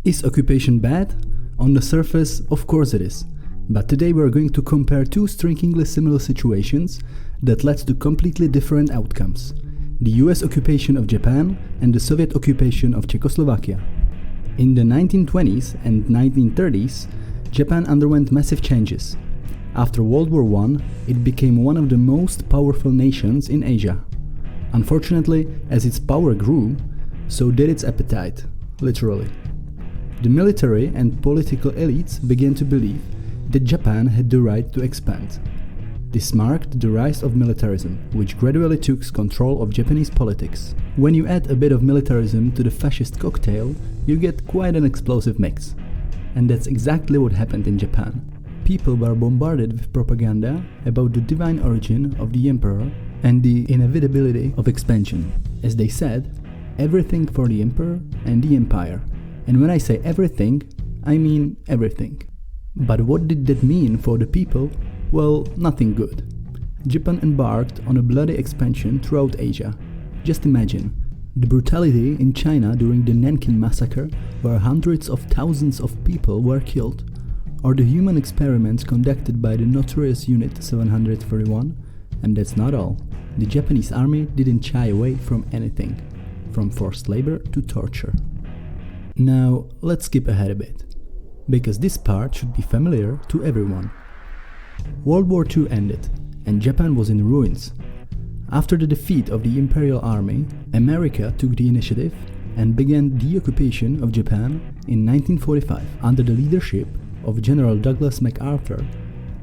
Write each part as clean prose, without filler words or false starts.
Is occupation bad? On the surface, of course it is. But today we are going to compare two strikingly similar situations that led to completely different outcomes. The US occupation of Japan and the Soviet occupation of Czechoslovakia. In the 1920s and 1930s, Japan underwent massive changes. After World War I, it became one of the most powerful nations in Asia. Unfortunately, as its power grew, so did its appetite, literally. The military and political elites began to believe that Japan had the right to expand. This marked the rise of militarism, which gradually took control of Japanese politics. When you add a bit of militarism to the fascist cocktail, you get quite an explosive mix. And that's exactly what happened in Japan. People were bombarded with propaganda about the divine origin of the emperor and the inevitability of expansion. As they said, everything for the emperor and the empire. And when I say everything, I mean everything. But what did that mean for the people? Well, nothing good. Japan embarked on a bloody expansion throughout Asia. Just imagine the brutality in China during the Nanking massacre, where hundreds of thousands of people were killed, or the human experiments conducted by the notorious Unit 731. And that's not all. The Japanese army didn't shy away from anything, from forced labor to torture. Now, let's skip ahead a bit, because this part should be familiar to everyone. World War II ended, and Japan was in ruins. After the defeat of the Imperial Army, America took the initiative and began the occupation of Japan in 1945 under the leadership of General Douglas MacArthur,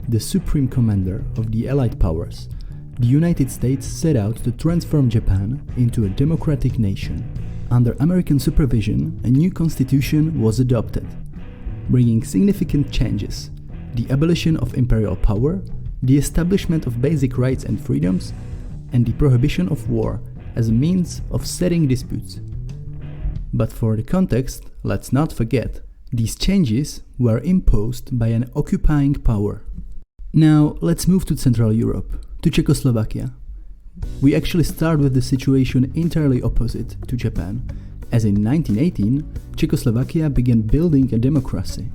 the supreme commander of the Allied powers. The United States set out to transform Japan into a democratic nation. Under American supervision, a new constitution was adopted, bringing significant changes: the abolition of imperial power, the establishment of basic rights and freedoms, and the prohibition of war as a means of settling disputes. But for the context, let's not forget, these changes were imposed by an occupying power. Now let's move to Central Europe, to Czechoslovakia. We actually start with the situation entirely opposite to Japan, as in 1918, Czechoslovakia began building a democracy.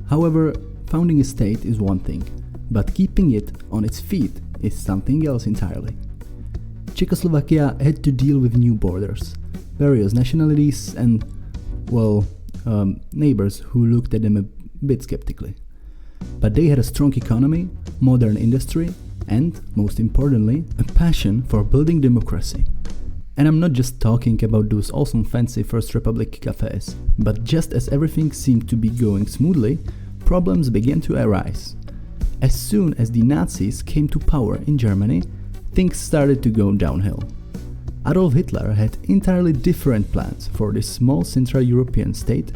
However, founding a state is one thing, but keeping it on its feet is something else entirely. Czechoslovakia had to deal with new borders, various nationalities and, neighbors who looked at them a bit skeptically. But they had a strong economy, modern industry, and, most importantly, a passion for building democracy. And I'm not just talking about those awesome fancy First Republic cafes, but just as everything seemed to be going smoothly, problems began to arise. As soon as the Nazis came to power in Germany, things started to go downhill. Adolf Hitler had entirely different plans for this small Central European state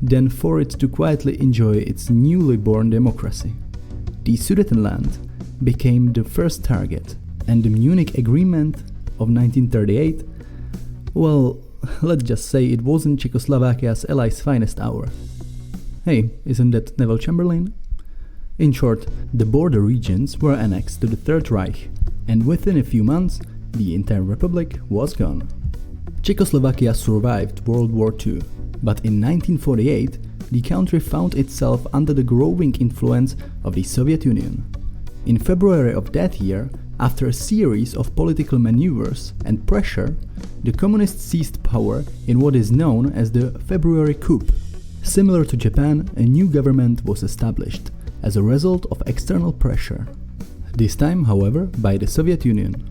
than for it to quietly enjoy its newly born democracy. The Sudetenland became the first target, and the Munich Agreement of 1938, let's just say it wasn't Czechoslovakia's allies' finest hour. Hey, isn't that Neville Chamberlain? In short, the border regions were annexed to the Third Reich, and within a few months, the entire republic was gone. Czechoslovakia survived World War II, but in 1948, the country found itself under the growing influence of the Soviet Union. In February of that year, after a series of political maneuvers and pressure, the communists seized power in what is known as the February coup. Similar to Japan, a new government was established as a result of external pressure. This time, however, by the Soviet Union.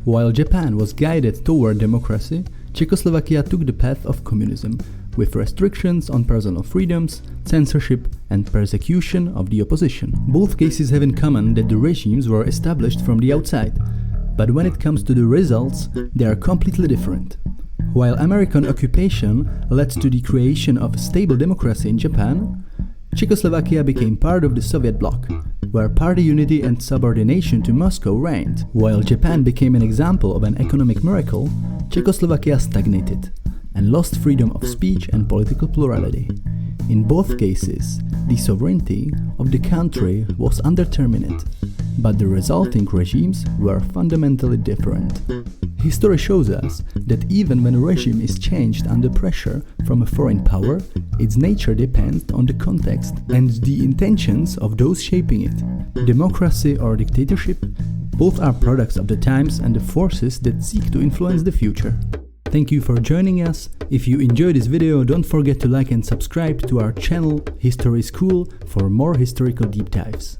While Japan was guided toward democracy, Czechoslovakia took the path of communism, with restrictions on personal freedoms, censorship, and persecution of the opposition. Both cases have in common that the regimes were established from the outside, but when it comes to the results, they are completely different. While American occupation led to the creation of a stable democracy in Japan, Czechoslovakia became part of the Soviet bloc, where party unity and subordination to Moscow reigned. While Japan became an example of an economic miracle, Czechoslovakia stagnated and lost freedom of speech and political plurality. In both cases, the sovereignty of the country was undetermined, but the resulting regimes were fundamentally different. History shows us that even when a regime is changed under pressure from a foreign power, its nature depends on the context and the intentions of those shaping it. Democracy or dictatorship, both are products of the times and the forces that seek to influence the future. Thank you for joining us. If you enjoyed this video, don't forget to like and subscribe to our channel History School for more historical deep dives.